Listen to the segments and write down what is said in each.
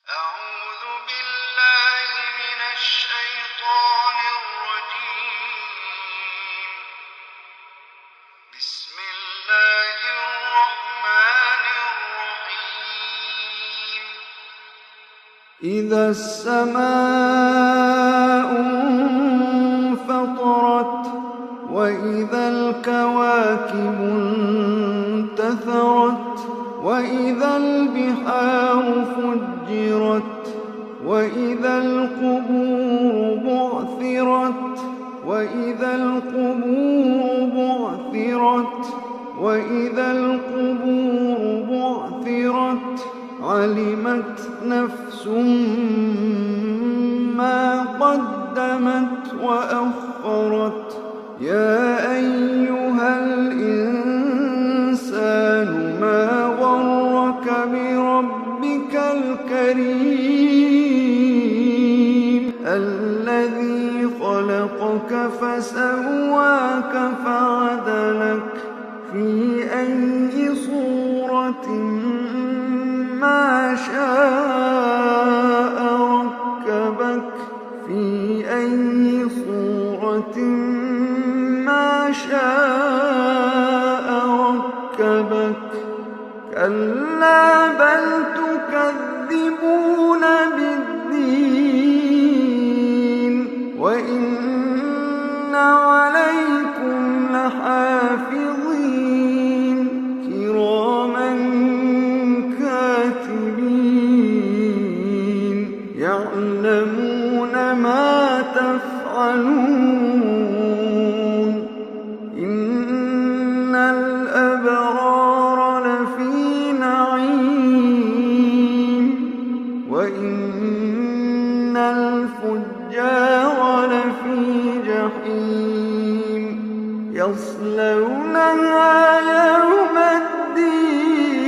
أعوذ بالله من الشيطان الرجيم. بسم الله الرحمن الرحيم. إذا السماء انفطرت وإذا الكواكب انتثرت وإذا البحار فجرت وإذا القبور بعثرت وإذا القبور بعثرت وإذا القبور بعثرت علمت نفس ما قدمت وأخرت. يا أيها الإنسان ما غرك بربك الكريم الذي خلقك فسواك فعدلك في أي صورة ما شاء ركبك في أي صورة ما شاء ركبك. كلا بل تكذبون بالدين وإن عليكم لحافظين كراما كاتبين يعلمون ما تفعلون. إن الأبرار لفي نعيم وإن الفجار لفي جحيم يصلونها يوم الدين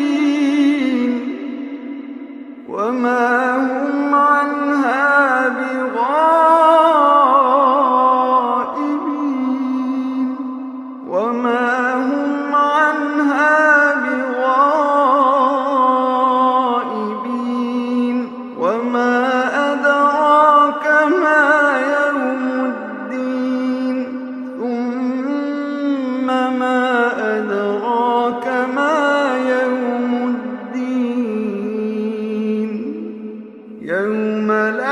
وما هم عنها بغائبين وما هم عنها بغائبين. وما أدراك ما يوم الدين ثم ما أدراك ما يوم الدين يوم لا